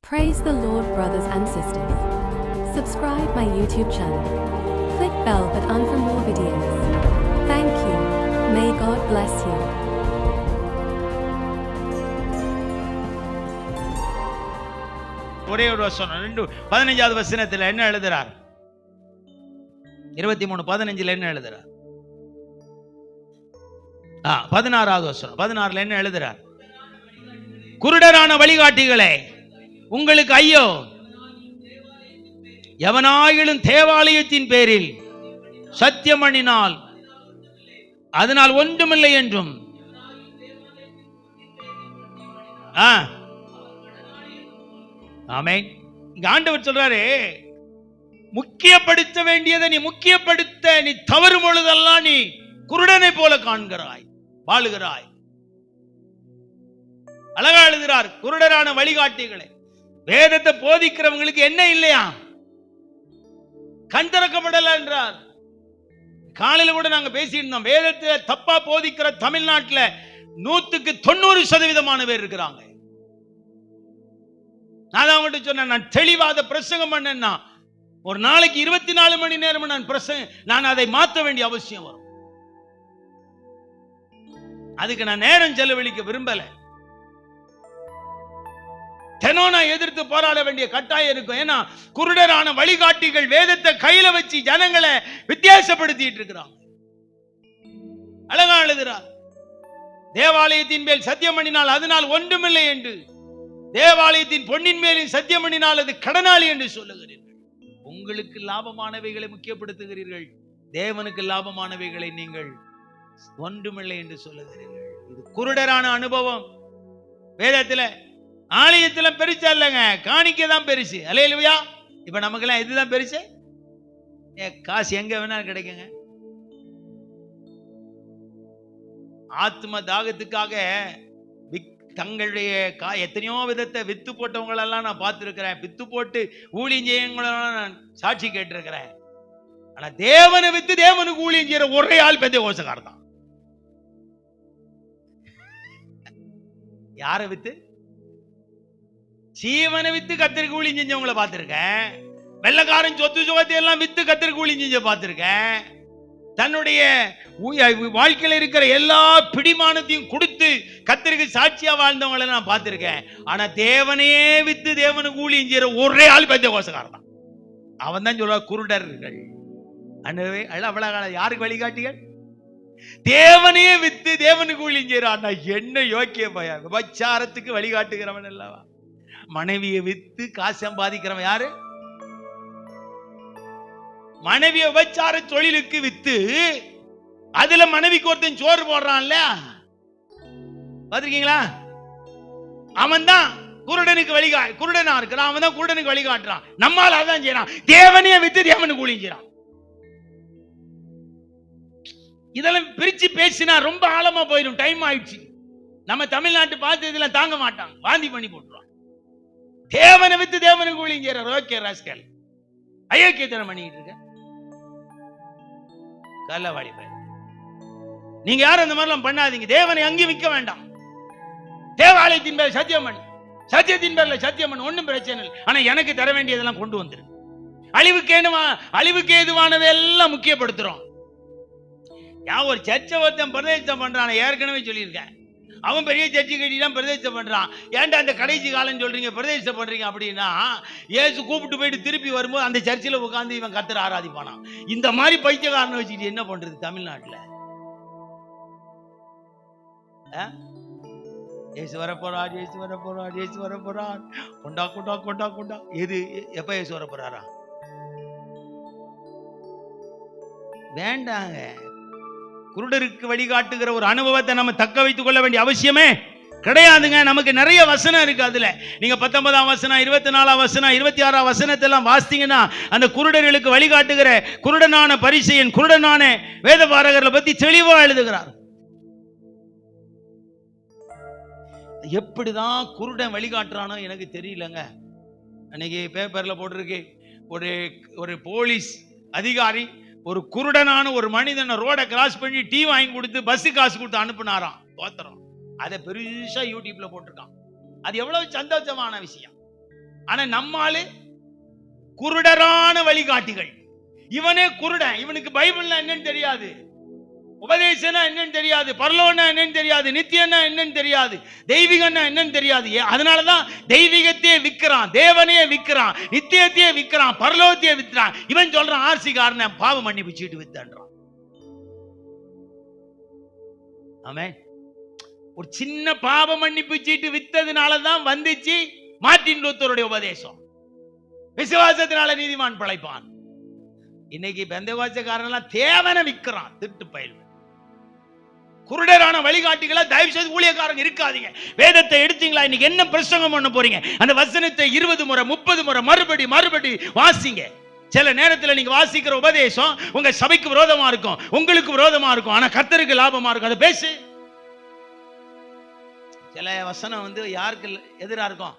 Praise the Lord, brothers and sisters. Subscribe my YouTube channel. Click bell button for more videos. Thank you. May God bless you. ஒரே ஒரு வசனம் 15வது வசனத்தில் என்ன எழுதுறார்? 23:15 என்ன எழுதுறார்? 16வது வசனம் 16ல என்ன எழுதுறார்? குருடரான வழிகாட்டிகளே உங்களுக்கு ஐயோ, எவனாயிலும் தேவாலயத்தின் பேரில் சத்தியம் பண்ணினால் அதனால் ஒன்றுமில்லை என்றும் ஆமென். இங்க ஆண்டவர் சொல்றாரு, முக்கியப்படுத்த வேண்டியதை நீ முக்கியப்படுத்த நீ தவறும் பொழுதெல்லாம் நீ குருடனை போல காண்கிறாய், வாழுகிறாய். அழகா எழுதுகிறார், குருடரான வழிகாட்டிகளை. வேதத்தை போதிக்கிறவங்களுக்கு என்ன இல்லையா? கண் திறக்கப்படல என்றார். காலையில கூட நாங்க பேசியிருந்தோம், வேதத்தை தப்பா போதிக்கிற தமிழ்நாட்டில் 100% பேர் இருக்கிறாங்க. நான் அவங்கள்ட்ட சொன்னேன், நான் தெளிவாத பிரசங்கம் பண்ணேன்னா ஒரு நாளைக்கு 24 மணி நேரம் நான் அதை மாற்ற வேண்டிய அவசியம் வரும். அதுக்கு நான் நேரம் செலவழிக்க விரும்பல. தினம் நான் எதிர்த்து போராட வேண்டிய கட்டாயம் இருக்கும். ஏன்னா குருடரான வழிகாட்டிகள் வேதத்தை கையில வச்சு ஜனங்களை வித்தியாசப்படுத்திட்டு இருக்கிறாங்க. அழகா எழுதுறார், தேவாலயத்தின் மேல் சத்தியம் பண்ணினால் அதனால் ஒன்றுமில்லை என்று, தேவாலயத்தின் பொன்னின் மேலின் சத்தியம் பண்ணினால் அது கடனாளி என்று சொல்லுகிறீர்கள். உங்களுக்கு லாபமானவைகளை முக்கியப்படுத்துகிறீர்கள், தேவனுக்கு லாபமானவைகளை நீங்கள் ஒன்றுமில்லை என்று சொல்லுகிறீர்கள். இது குருடரான அனுபவம். வேதத்துல ஆலயத்துல பெருசா இல்லைங்க, காணிக்கை தான் பெருசு. அல்லேலூயா. இப்ப நமக்கெல்லாம் இதுதான் பெருசு. காசு எங்க வேணாலும் கிடைக்குங்க. ஆத்ம தாகத்துக்காக தங்களுடைய எத்தனையோ விதத்தை வித்து போட்டவங்களெல்லாம் நான் பார்த்துருக்கிறேன். வித்து போட்டு ஊழியம் செய்யவங்களெல்லாம் நான் சாட்சி கேட்டிருக்கிறேன். ஆனா தேவனை வித்து தேவனுக்கு ஊழியம் செய்யற ஒரே ஆள் பெந்தேகோஸ்தேக்காரர் தான். யாரை வித்து? சீவனை வித்து கர்த்தருக்கு ஊழியம் செஞ்சவங்களை பார்த்திருக்கேன். வெள்ளக்காரன் சொத்து சுகத்தை எல்லாம் வித்து கர்த்தருக்கு ஊழியம் செஞ்ச பார்த்திருக்கேன். தன்னுடைய வாழ்க்கையில் இருக்கிற எல்லா பிடிமானத்தையும் கொடுத்து கர்த்தருக்கு சாட்சியா வாழ்ந்தவங்களை நான் பார்த்திருக்கேன். ஆனா தேவனையே வித்து தேவனுக்கு ஊழியம் செய்யற ஒரே ஆள் பெந்தேகோஸ்தேக்காரர் தான். அவன் தான் சொல்ற குருடர்கள். அவ்வளவு யாருக்கு வழிகாட்டிகள்? தேவனையே வித்து தேவனுக்கு ஊழியம் செய்யறான். என்ன யோக்கிய பையன், விபச்சாரத்துக்கு வழிகாட்டுகிறவன் அல்லவா? மனைவியை வித்து காசு சம்பாதிக்கிறவன் யாரு? மனைவிய விபச்சார தொழிலுக்கு வித்து அதுல மனைவிக்கு ஒருத்தன் சோறு போடுறான்ல, பாத்திருக்கீங்களா? அவன் தான் குருடனுக்கு குருடனா இருக்கிறான். அவன் தான் குருடனுக்கு வழிகாட்டுறான். நம்மால அதான் செய்யறான். தேவனையே வித்து தேவனுக்கு ஊழியம் செய்யறான். இதெல்லாம் பிரிச்சு பேசினா ரொம்ப ஆழமா போயிடும். டைம் ஆயிடுச்சு. நம்ம தமிழ்நாட்டு பார்த்து இதெல்லாம் தாங்க மாட்டாங்க, வாந்தி பண்ணி போட்டுருவான். தேவனை வித்து தேவனுக்கு ஊழியம் செய்யற ரோக்கே ராஸ்கல் அயோக்கியத்தனம் பண்ணிட்டு இருக்க கள்ளவாடி பையன். நீங்க யாரும் அந்த மாதிரிலாம் பண்ணாதீங்க. தேவனை அங்கேயும் விற்க வேண்டாம். தேவாலயத்தின் பேர் சத்தியம் பண்ணு, சத்தியத்தின் பேர்ல சத்தியம் பண்ணு, ஒன்றும் பிரச்சனை இல்லை. ஆனா எனக்கு தர வேண்டியதெல்லாம் கொண்டு வந்துரு. அழிவுக்கு ஏதுவானதை எல்லாம் முக்கியப்படுத்துறோம். ஒரு சர்ச்சை ஒருத்தன் பிரதேசம் பண்றான், ஏற்கனவே சொல்லியிருக்கேன். அவன் பெரிய சர்ச்சை கட்டிதான் பிரதேசம் பண்றான். ஏன்டா அந்த கடைசி காலம் சொல்றீங்க, பிரதேசம் பண்றீங்க அப்படின்னா, இயேசு கூப்பிட்டு போயிட்டு திருப்பி வரும்போது அந்த சர்ச்சில் உட்காந்து இவன் கர்த்தரை ஆராதிப்பானா? இந்த மாதிரி பைத்தியக்காரனை வச்சுக்கிட்டு என்ன பண்றது தமிழ்நாட்டில்? இயேசு வரப்போறார், இயேசு வரப்போறார், இயேசு வரப்போறார், கொண்டா கொண்டா கொண்டா கொண்டா. எது எப்ப இயேசு வரப்போறாரா? வேண்டாங்க. குருடருக்கு வழிகாட்டுகிற ஒரு அனுபவத்தை நம்ம தக்க வைத்துக் கொள்ள வேண்டிய அவசியமே கிடையாதுங்க. நமக்கு நிறைய வசனம் இருக்கு. அதுல நீங்க 19ஆம் வசனம், 24ஆம் வசனம், 26ஆம் வசனத்தெல்லாம் வாசித்தீங்கன்னா அந்த குருடர்களுக்கு வழிகாட்டுகிற குருடனான பரிசேயன், குருடனான வேதபாரகர்களை பத்தி தெளிவா எழுதுகிறார். எப்படிதான் குருடன் வழிகாட்டுறானோ எனக்கு தெரியலங்க. அன்னைக்கு பேப்பர்ல போட்டிருக்கு, ஒரு போலீஸ் அதிகாரி ஒரு குருடனான ஒரு மனிதனை ரோட கிராஸ் பண்ணி டீ வாங்கி கொடுத்து பஸ் காசு கொடுத்து அனுப்புனாராம். தோத்திரம். அதை பெருசா யூடியூப்ல போட்டிருக்கான். அது எவ்வளவு சந்தோஷமான விஷயம். ஆனா நம்மாலு குருடரான வழிகாட்டிகள். இவனே குருடன், இவனுக்கு பைபிள்னா என்னன்னு தெரியாது, உபதேசனா என்னன்னு தெரியாது, பரலோகம்னா என்னன்னு தெரியாது, நித்தியம்னா என்னன்னு தெரியாது, தெய்வீகம்னா என்னன்னு தெரியாது. அதனாலதான் தெய்வீகத்தையே விற்கிறான், தேவனையே விற்கிறான், நித்தியத்தையே விற்கிறான், பரலோகத்தையே விற்கிறான். இவன் சொல்றான் ஆர்சிகாரன பாவம் மன்னிப்பு சீட்டு வித்தான்றான். ஆமென். ஒரு சின்ன பாவ மன்னிப்பு சீட்டு வித்ததுனாலதான் வந்துச்சு மார்ட்டின் லூத்தருடைய உபதேசம், விசுவாசத்தினால நீதிமான் பிழைப்பான். இன்னைக்கு பெந்தேகோஸ்தேக்காரன் எல்லாம் தேவனை விற்கிறான், திட்டு பயில். குருடரான வழிகாட்டிகளா தயவு செய்து ஊழியக்காரங்க இருக்காதீங்க. வேதத்தை எடுத்தீங்களா, இன்னைக்கு என்ன பிரசங்கம் பண்ண போறீங்க, அந்த வசனத்தை 20 முறை 30 முறை மறுபடி வாசிங்க. சில நேரத்தில் நீங்க வாசிக்கிற உபதேசம் உங்க சபைக்கு விரோதமா இருக்கும், உங்களுக்கு விரோதமா இருக்கும், ஆனா கர்த்தருக்கு லாபமா இருக்கும். அதை பேசு. சில வசனம் யாருக்கு எதிரா இருக்கும்,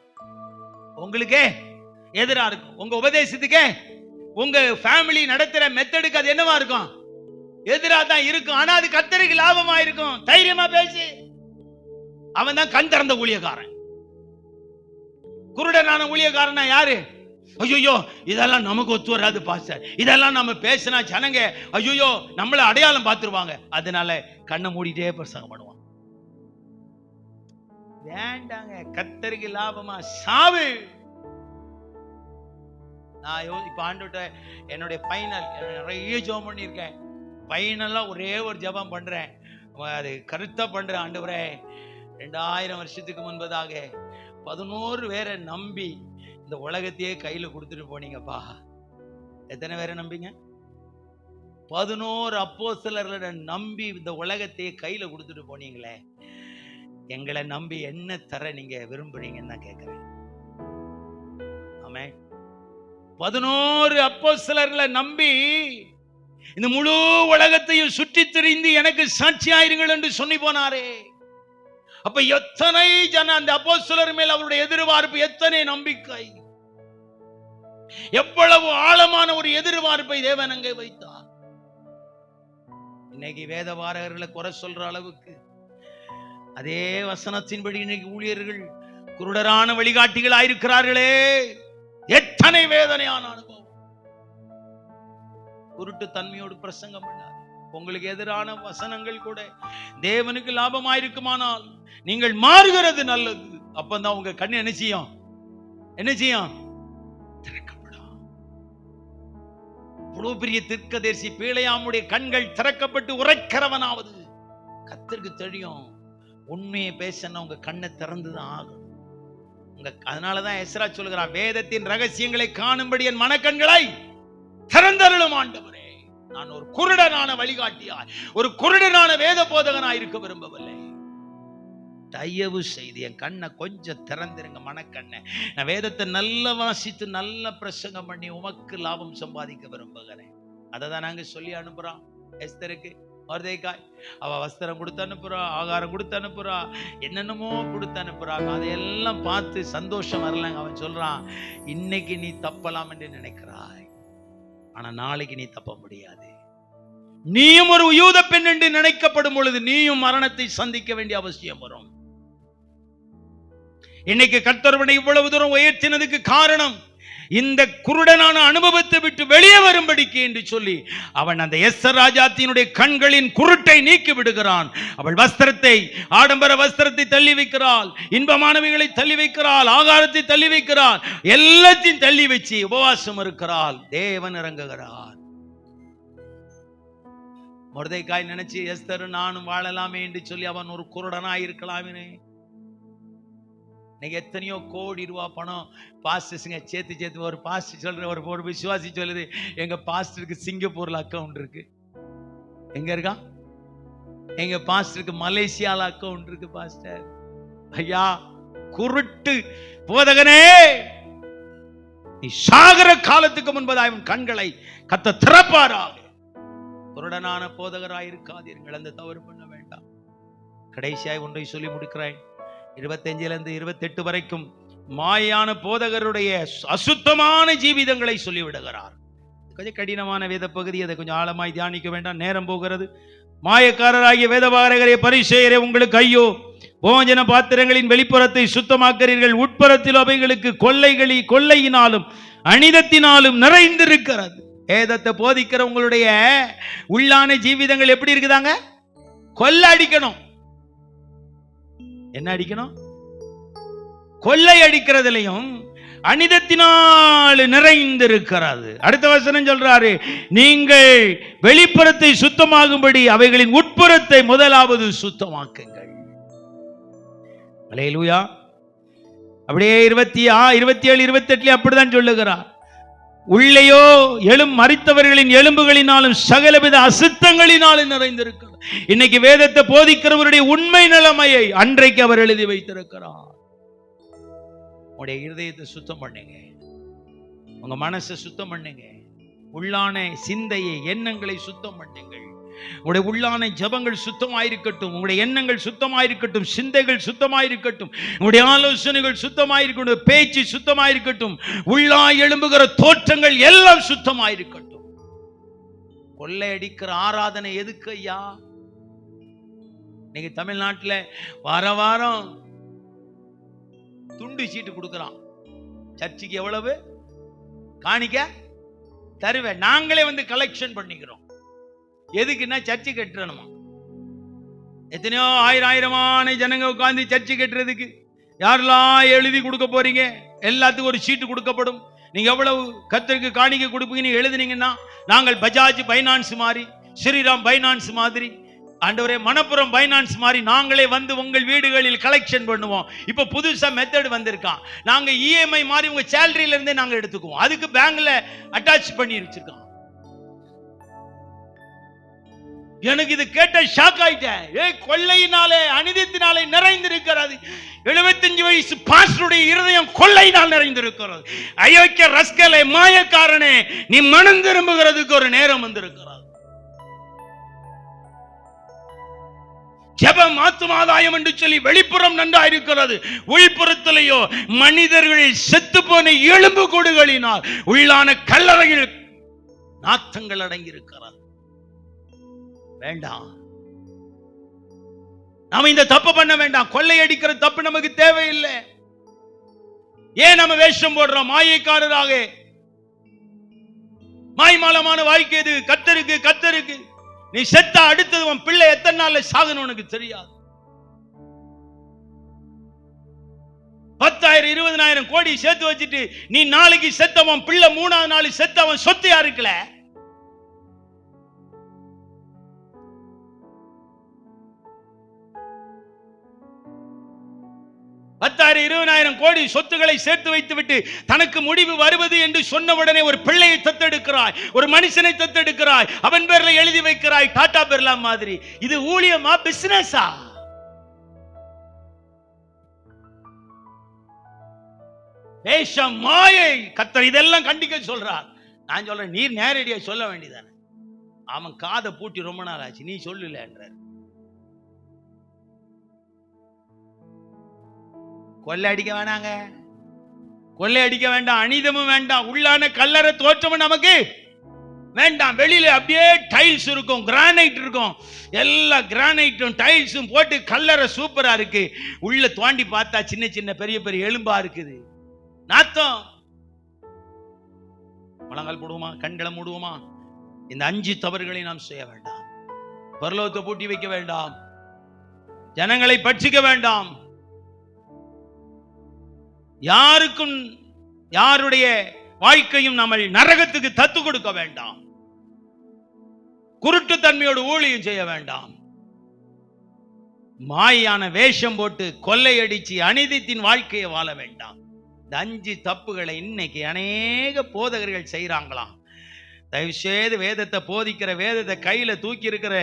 உங்களுக்கே எதிரா இருக்கும், உங்க உபதேசத்துக்கே, உங்க ஃபேமிலி நடத்துற மெத்தடுக்கு அது என்னவா இருக்கும், எதிரா தான் இருக்கும். ஆனா அது கர்த்தருக்கு லாபமா இருக்கும். தைரியமா பேசு. அவன் தான் கண் திறந்த ஊழியக்காரன். குருடனான ஊழியக்காரனா யாரு? ஐயோ இதெல்லாம் நமக்கு ஒத்து வராது பாஸ்டர், இதெல்லாம் நம்ம பேசினா ஜனங்க ஐயோ நம்மள அடையாளம் பார்த்துருவாங்க, அதனால கண்ணை மூடிட்டே பிரசங்கம் பண்ணுவான். வேண்டாங்க, கர்த்தருக்கு லாபமா சாவு. நான் இப்ப ஆண்டுட்ட என்னுடைய பைனல் நிறைய ஜெபம் பண்ணியிருக்கேன். பைனலா ஒரே ஒரு ஜெபம் பண்றேன், அது கருத்தா பண்றேன். ஆண்டவரே 2000 வருஷத்துக்கு முன்பதாக 11 பேரை நம்பி இந்த உலகத்தையே கையில கொடுத்துட்டு போனீங்கப்பா. எத்தனை பேரை நம்பிங்க? 11 அப்போஸ்தலர்களை நம்பி இந்த உலகத்தையே கையில கொடுத்துட்டு போனீங்களே, எங்களை நம்பி என்ன தர நீங்க விரும்புறீங்கன்னு நான் கேட்கிறேன். ஆமென். 11 அப்போஸ்தலர்களை நம்பி இந்த முழு உலகத்தையும் சுற்றி திரிந்து எனக்கு சாட்சியாயிருங்கள் என்று சொல்லி போனாரே. அப்ப எத்தனை ஜன அந்த அப்போஸ்தலர் மேல் அவருடைய எதிர்பார்ப்பு, எத்தனை நம்பிக்கை, எவ்வளவு ஆழமான ஒரு எதிர்பார்ப்பை தேவன் அங்கே வைத்தார். இன்னைக்கு வேத வாரகர்களை குறை சொல்ற அளவுக்கு அதே வசனத்தின்படி இன்னைக்கு ஊழியர்கள் குருடரான வழிகாட்டிகள் ஆயிருக்கிறார்களே. எத்தனை வேதனையான அனுபவம். குருட்டு தன்மையோடு பிரசங்கம் பண்ணார். உங்களுக்கு எதிரான வசனங்கள் கூட தேவனுக்கு லாபமாயிருக்குமானால் நீங்கள் மாறுகிறது நல்லது. அப்பதான் உங்க கண்ணு என்ன செய்யும் திறக்கப்படும். இவ்வளவு பெரிய தீர்க்கதரிசி பீலையாமுடைய கண்கள் திறக்கப்பட்டு உரைக்கிறவனாவது கர்த்தருக்கு தெரியும். உண்மையை பேசணும், உங்க கண்ணை திறந்துதான் ஆகும். அதனாலதான் எஸ்ரா சொல்கிறார், வேதத்தின் ரகசியங்களை காணும்படி என் மனக்கண்களை திறந்தருளும் ஆண்டவரே. நான் ஒரு குருடனான வழிகாட்டியாய், ஒரு குருடனான வேத போதகனாய் இருக்க விரும்பவில்லை. தயவு செய்து என் கண்ணை கொஞ்சம் திறந்துருங்க, மனக்கண்ணை. நான் வேதத்தை நல்ல வாசித்து நல்ல பிரசங்கம் பண்ணி உமக்கு லாபம் சம்பாதிக்க விரும்புகிறேன். அதை தான் நாங்க சொல்லி அனுப்புறோம். எஸ்தருக்கு மொர்தெகாய் அவ வஸ்திரம் கொடுத்து அனுப்புறா, ஆகாரம் கொடுத்து அனுப்புறா, என்னென்னமோ கொடுத்து அனுப்புறாங்க. அதையெல்லாம் பார்த்து சந்தோஷம் வரலங்க. அவன் சொல்றான், இன்னைக்கு நீ தப்பலாம் என்று நினைக்கிறாய், ஆனா நாளைக்கு நீ தப்ப முடியாது. நீயும் ஒரு யூத பெண் என்று நினைக்கப்படும் பொழுது நீயும் மரணத்தை சந்திக்க வேண்டிய அவசியம் வரும். இன்னைக்கு கர்த்தர் இவ்வளவு தூரம் உயர்த்தினதுக்கு காரணம் இந்த குருடனான அனுபவத்தை விட்டு வெளியே வரும்படிக்கு என்று சொல்லி அவன் அந்த எஸ்தர் ராஜாத்தினுடைய கண்களின் குருட்டை நீக்கி விடுகிறான். அவள் வஸ்திரத்தை, ஆடம்பர வஸ்திரத்தை தள்ளி வைக்கிறாள், இன்பமானவைகளை தள்ளி வைக்கிறாள், ஆகாரத்தை தள்ளி வைக்கிறாள், எல்லாத்தையும் தள்ளி வச்சு உபவாசம் இருக்கிறாள். தேவன் இறங்குகிறார். மொர்தெகாய் நினைச்சு எஸ்தர் நானும் வாழலாமே என்று சொல்லி அவன் ஒரு குருடனாய் இருக்கலாமே. இன்னைக்கு எத்தனையோ கோடி ரூபாய் பணம் பாஸ்டர்ஸுங்க சேர்த்து ஒரு பாஸ்டர் சொல்ற, ஒரு விசுவாசி சொல்லுது, எங்க பாஸ்டருக்கு சிங்கப்பூர்ல அக்கௌண்ட் இருக்கு. எங்க இருக்கா? எங்க பாஸ்டருக்கு மலேசியால அக்கௌண்ட் இருக்கு. பாஸ்டர் ஐயா, குருட்டு போதகனே, நீ சாகர காலத்துக்கு முன்பதாக அவன் கண்களை கர்த்தர் திறப்பாராக. குருடனான போதகராய் இருக்காதீர்கள், அந்த தவறு பண்ண வேண்டாம். கடைசியாய் ஒன்றை சொல்லி முடிக்கிறேன். 25 28 வரைக்கும் மாயான போதகருடைய அசுத்தமான ஜீவிதங்களை சொல்லிவிடுகிறார். கொஞ்சம் கடினமான வேத பகுதி, அதை கொஞ்சம் ஆழமாய் தியானிக்க வேண்டாம், நேரம் போகிறது. மாயக்காரராகிய வேதபாரகரே, பரிசேயரே, உங்களுக்கு ஐயோ! போஜன பாத்திரங்களின் வெளிப்புறத்தை சுத்தமாக்கிறீர்கள், உட்புறத்தில் அவைகளுக்கு கொள்ளையினாலும் அனிதத்தினாலும் நிறைந்திருக்கிறது. வேதத்தை போதிக்கிற உங்களுடைய உள்ளான ஜீவிதங்கள் எப்படி இருக்குதாங்க? கொள்ளை அடிக்கணும். என்ன அடிக்கணும்? கொள்ளை அடிக்கிறதுலையும் அனிதத்தினால் நிறைந்திருக்கிறது. அடுத்த வசனம் சொல்றாரு, நீங்கள் வெளிப்புறத்தை சுத்தமாகும்படி அவைகளின் உட்புறத்தை முதலாவது சுத்தமாக்குங்கள். அல்லேலூயா. அப்படியே 27 28 அப்படிதான் சொல்லுகிறார். உள்ளேயோ மரித்தவர்களின் எலும்புகளினாலும் சகலவித அசுத்தங்களினாலும் நிறைந்திருக்கிறது. இன்னைக்கு வேதத்தை போதிக்கிறவருடைய உண்மை நிலைமையை அன்றைக்கு அவர் எழுதி வைத்திருக்கிறார். உங்களுடைய இருதயத்தை சுத்தம் பண்ணுங்க, உங்க மனசை சுத்தம் பண்ணுங்க, உள்ளான சிந்தையை எண்ணங்களை சுத்தம் பண்ணுங்கள். உங்களுடைய உள்ளான ஜபங்கள் சுத்தமாயிருக்கட்டும், உங்களுடைய எண்ணங்கள் சுத்தமாயிருக்கட்டும், சிந்தைகள் சுத்தமாயிருக்கட்டும், உங்களுடைய ஆலோசனைகள் சுத்தமாயிருக்கட்டும், பேச்சு சுத்தமாயிருக்கட்டும், உள்ளா எழும்புகிற தோற்றங்கள் எல்லாம் சுத்தமாயிருக்கட்டும். கொள்ளையடிக்கிற ஆராதனை எதுக்கு ஐயா? இன்னைக்கு தமிழ்நாட்டில் வாரம் துண்டு சீட்டு கொடுக்கிறான். சர்ச்சுக்கு எவ்வளவு காணிக்க தருவேன், நாங்களே வந்து கலெக்ஷன் பண்ணிக்கிறோம். எதுக்குன்னா சர்ச்சு கட்டுறணுமா? எத்தனையோ ஆயிரமான ஜனங்க உட்கார்ந்து சர்ச்சு கட்டுறதுக்கு யாரெல்லாம் எழுதி கொடுக்க போறீங்க? எல்லாத்துக்கும் ஒரு சீட்டு கொடுக்கப்படும். நீங்க எவ்வளவு கர்த்தருக்கு காணிக்கை கொடுப்பீங்கன்னு எழுதுனீங்கன்னா, நாங்கள் பஜாஜ் பைனான்ஸ் மாதிரி, ஸ்ரீராம் பைனான்ஸ் மாதிரி, ஆண்டவரே மணப்புரம் பைனான்ஸ் மாதிரி நாங்களே வந்து உங்கள் வீடுகளில் கலெக்ஷன் பண்ணுவோம். இப்ப புதுசா மெத்தட் வந்திருக்கான். நாங்க இஎம்ஐ மாதிரி உங்க சேலரியில இருந்தே நாங்க எடுத்துக்குவோம். அதுக்கு பேங்க்ல அட்டாச் பண்ணி வச்சிருக்கோம். எனக்கு இது கேட்ட ஷாக் ஆயிட்டேன். கொள்ளையினாலே அநீதியினாலே நிறைந்திருக்கிறது. 75 வயசு பாஸ்டருடைய இருதயம் கொள்ளையினால் நிறைந்திருக்கிறது. அயோக்கிய ரஸ்கலே, மாயக்காரனே, நீ மனம் திரும்புகிறதுக்கு ஒரு நேரம் வந்திருக்கிறது. ஜெபம் ஆத்துமாதாயம் என்று சொல்லி வெளிப்புறம் நன்றாயிருக்கிறது, உள்புறத்திலேயோ மனிதர்கள் செத்து போன எலும்பு கூடுகளினால் உள்ளான கல்லறையில் நாத்தங்கள் அடங்கி இருக்கிறது. வேண்டாம், நாம இந்த தப்பு பண்ண வேண்டாம். கொள்ளையடிக்கிற தப்பு நமக்கு தேவையில்லை. ஏன் நம்ம வேஷம் போடுறோம்? மாயைக்காரராக மாய்மாலமான வாழ்க்கை இது. கத்தருக்கு நீ செத்தா அடுத்தது உன் பிள்ளை எத்தனை நாள்ல சாகணும் உனக்கு தெரியாது. 10,000 20,000 கோடி சேர்த்து வச்சுட்டு நீ நாளைக்கு செத்தவன் பிள்ளை 3வது நாள் செத்தவன் சொத்து யாருக்குல? பத்தாயிரம் 20,000 கோடி சொத்துக்களை சேர்த்து வைத்து விட்டு தனக்கு முடிவு வருவது என்று சொன்ன உடனே ஒரு பிள்ளையை தத்தெடுக்கிறாய், ஒரு மனுஷனை தத்தெடுக்கிறாய், அவன் பேர்ல எழுதி வைக்கிறாய், டாடா பிர்லா மாதிரி. இது ஊழியமா, பிசினஸா? வேஷம், மாயை. கர்த்தர் இதெல்லாம் கண்டிக்க சொல்றார். நான் சொல்றேன், நீர் நேரடியா சொல்ல வேண்டியதானே. அவன் காதை பூட்டி ரொம்ப நாள் ஆச்சு, நீ சொல்லல என்றார். கொள்ளை அடிக்க வேணாங்க, கொள்ளை அடிக்க வேண்டாம், அநீதமும் வேண்டாம், உள்ளான கல்லறை தோற்றமும் நமக்கு வேண்டாம். வெளியில அப்படியே டைல்ஸ் இருக்கும், கிரானைட் இருக்கும், எல்லா கிரானைட்டும் டைல்ஸும் போட்டு கல்லறை சூப்பரா இருக்கு. உள்ள தோண்டி பார்த்தா சின்ன சின்ன பெரிய பெரிய எலும்பா இருக்குது, நாத்தம். முழங்கால் போடுவோமா, கண்களை மூடுவோமா? இந்த 5 தவறுகளை நாம் செய்ய வேண்டாம். பரலோகத்தை பூட்டி வைக்க வேண்டாம், ஜனங்களை பட்சிக்க வேண்டாம், யாருக்கும் யாருடைய வாழ்க்கையும் நம்ம நரகத்துக்கு தத்து கொடுக்க வேண்டாம், குருட்டுத்தன்மையோடு ஊழியம் செய்ய வேண்டாம், மாயான வேஷம் போட்டு கொள்ளையடிச்சு அநீதியின் வாழ்க்கையை வாழ வேண்டாம். இந்த 5 தப்புகளை இன்னைக்கு அநேக போதகர்கள் செய்யறாங்களாம். தயவுசெய்து வேதத்தை போதிக்கிற, வேதத்தை கையில தூக்கி இருக்கிற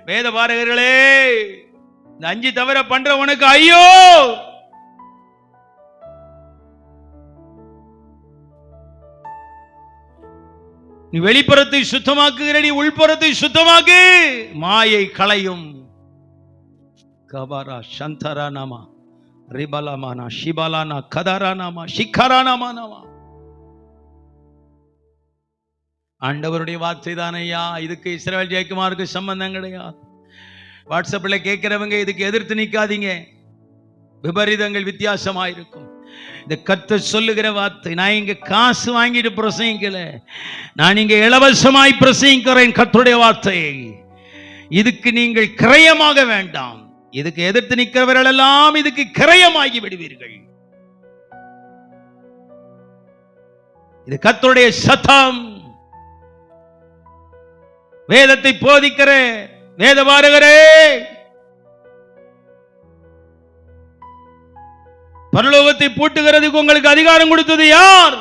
வேத பாரகர்களே, இந்த 5 தவிர பண்ற உனக்கு ஐயோ! நீ வெளிப்புறத்தை சுத்தமாக்குகிற, நீ உள்புறத்தை சுத்தமாக்கு, மாயை களையும். கபாரா சந்தரானாமா ரிபலமானா ஷிபலானா கதரானாமா ஷிக்கரானாமானாமா. ஆண்டவருடைய வார்த்தை தான் ஐயா. இதுக்கு இஸ்ரவேல் ஜெயக்குமாருக்கு சம்பந்தம் கிடையாது. வாட்ஸ்அப்ல கேட்கிறவங்க இதுக்கு எதிர்த்து நிக்காதீங்க. விபரீதங்கள் வித்தியாசமாயிருக்கும். இந்த கர்த்தர் சொல்லுகிற வார்த்தை, நான் இங்க காசு வாங்கிட்டு பிரசங்கிக்கல, நான் இங்க இலவசமாய் பிரசங்கிக்கிறேன் கர்த்தருடைய வார்த்தையை. இதுக்கு நீங்கள் கிரயமாக வேண்டாம். இதுக்கு எதிர்த்து நிற்கிறவர்கள் எல்லாம் இதுக்கு கிரயமாகி விடுவீர்கள். இது கர்த்தருடைய சத்தம். வேதத்தை போதிக்கிற வேதபாரகரே, பரலோகத்தை பூட்டுகிறதுக்கு உங்களுக்கு அதிகாரம் கொடுத்தது யார்?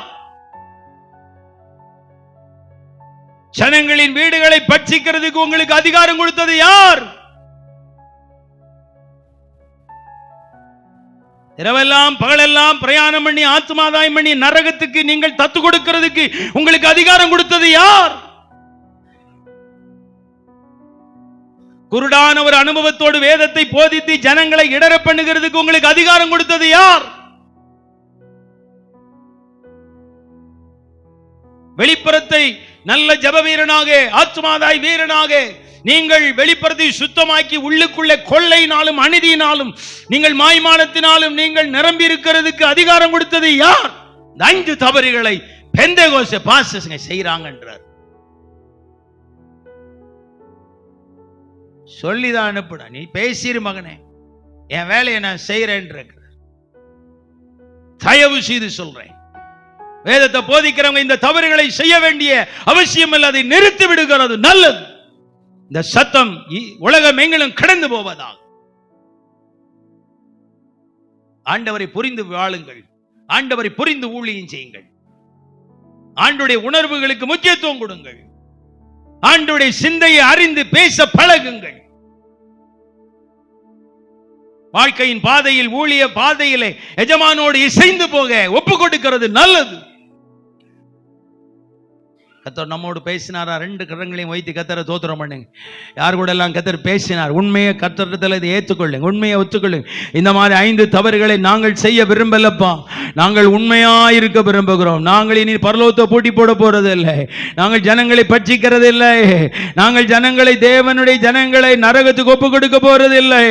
ஜனங்களின் வீடுகளை பட்சிக்கிறதுக்கு உங்களுக்கு அதிகாரம் கொடுத்தது யார்? இரவெல்லாம் பகலெல்லாம் பிரயாணம் பண்ணி ஆத்மாதாயம் பண்ணி நரகத்துக்கு நீங்கள் தத்து கொடுக்கிறதுக்கு உங்களுக்கு அதிகாரம் கொடுத்தது யார்? குருடான ஒரு அனுபவத்தோடு வேதத்தை போதித்து ஜனங்களை இடர பண்ணுகிறதுக்கு உங்களுக்கு அதிகாரம் கொடுத்தது யார்? வெளிப்புறத்தை நல்ல ஜப வீரனாக ஆத்மாதாய் வீரனாக நீங்கள் வெளிப்புறத்தை சுத்தமாக்கி உள்ளுக்குள்ளே கொள்ளையினாலும் அநீதியினாலும் நீங்கள் மாய்மானத்தினாலும் நீங்கள் நிரம்பி இருக்கிறதுக்கு அதிகாரம் கொடுத்தது யார்? 5 தவறுகளை பெந்தேகோஸ்தே பாஸ்டர்ஸ்ங்க செய்றாங்கன்றார். சொல்லிதான் அனுப்புட, நீ பேசிரு மகனே, என் வேலையை நான் செய்யறேன். தயவு செய்து சொல்றேன், வேதத்தை போதிக்கிறவங்க இந்த தவறுகளை செய்ய வேண்டிய அவசியம் இல்லை, அதை நிறுத்தி விடுகிறது நல்லது. இந்த சத்தம் உலகம் எங்கிலும் கடந்து போவதாக. ஆண்டவரை புரிந்து வாழுங்கள், ஆண்டவரை புரிந்து ஊழியம் செய்யுங்கள், ஆண்டவருடைய உணர்வுகளுக்கு முக்கியத்துவம் கொடுங்கள், ஆண்டவருடைய சிந்தையை அறிந்து பேச பழகுங்கள். வாழ்க்கையின் பாதையில் ஊழிய பாதையிலே எஜமானோடு இசைந்து போக ஒப்பு கொடுக்கிறது நல்லது. கர்த்தர் நம்மோடு பேசினாரா? 2 கரங்களையும் வைத்து கர்த்தரை தோத்திரம் பண்ணுங்க. யார் கூட எல்லாம் கர்த்தர் பேசினார், உண்மையை கர்த்தரிடத்தில் இதை ஏற்றுக்கொள்ளுங்க, உண்மையை ஒத்துக்கொள்ளுங்க. இந்த மாதிரி 5 தவறுகளை நாங்கள் செய்ய விரும்பலப்பா, நாங்கள் உண்மையா இருக்க விரும்புகிறோம். நாங்கள் இனி பரலோகத்தை பூட்டி போட போறது இல்லை, நாங்கள் ஜனங்களை பட்சிக்கிறது இல்லை, நாங்கள் ஜனங்களை தேவனுடைய ஜனங்களை நரகத்துக்கு ஒப்பு கொடுக்க போறது இல்லை.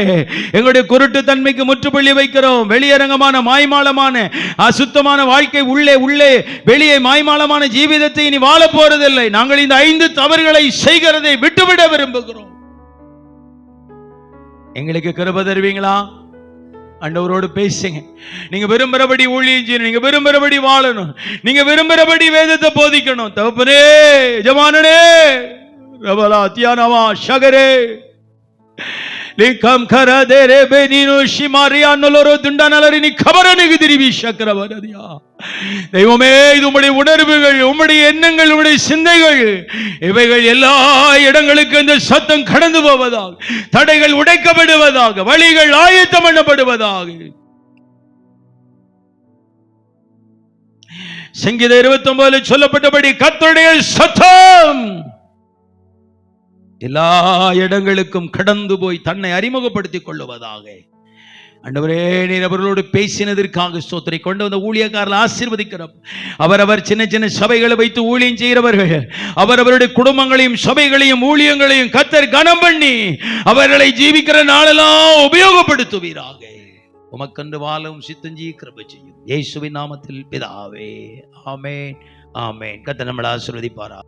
எங்களுடைய குருட்டு தன்மைக்கு முற்றுப்புள்ளி வைக்கிறோம். வெளியரங்கமான மாய்மாலமான அசுத்தமான வாழ்க்கை உள்ளே உள்ளே வெளியே மாய்மாலமான ஜீவிதத்தை இனி வாழ போறதில்லை. நாங்கள் இந்த 5 தவறுகளை செய்கிறதை விட்டுவிட விரும்புகிறோம். எங்களுக்கு கிருபை தருவீங்களா? ஆண்டவரோடு பேசுங்க. நீங்க விரும்புறபடி ஊழியம் செய்யணும், நீங்க விரும்புறபடி வாழணும், நீங்க விரும்புறபடி வேதத்தை போதிக்கணும். தகப்பனே, எஜமானனே, ரபலா தியானமா ஷகரே லிகம் கரதேரே பெனினோ ஷிமாரியா நலரோ துண்டனலரினி கபரனிகு திரிவி சக்கரவரதியா. தெய்வமே, இது உம்முடைய உணர்வுகள், உம்முடைய எண்ணங்கள், உம்முடைய சிந்தைகள், இவைகள் எல்லா இடங்களுக்கு இந்த சத்தம் கடந்து போவதாக, தடைகள் உடைக்கப்படுவதாக, வழிகள் ஆயத்தம் பண்ணப்படுவதாக. சங்கீதம் 29 சொல்லப்பட்டபடி கர்த்தருடைய சத்தம் எல்லா இடங்களுக்கும் கடந்து போய் தன்னை அறிமுகப்படுத்திக் கொள்ளுவதாக. ஆண்டவரே, நீர் அவர்களோடு பேசினதற்காக ஸ்தோத்திரை. கொண்டு வந்த ஊழியக்காரர்கள் ஆசீர்வதிக்கிறோம். அவரவர் சின்ன சின்ன சபைகளை வைத்து ஊழியம் செய்கிறவர்கள், அவரவருடைய குடும்பங்களையும் சபைகளையும் ஊழியங்களையும் கர்த்தர் கனம் பண்ணி அவர்களை ஜீவிக்கிற நாளெல்லாம் உபயோகப்படுத்துவீராக. உமக்கன்று வாழவும் சித்தஞ்சி கிருபை செய்யும். இயேசுவின் நாமத்தில் பிதாவே, ஆமென், ஆமென். கர்த்தர் நம்மளை ஆசீர்வதிப்பாரா.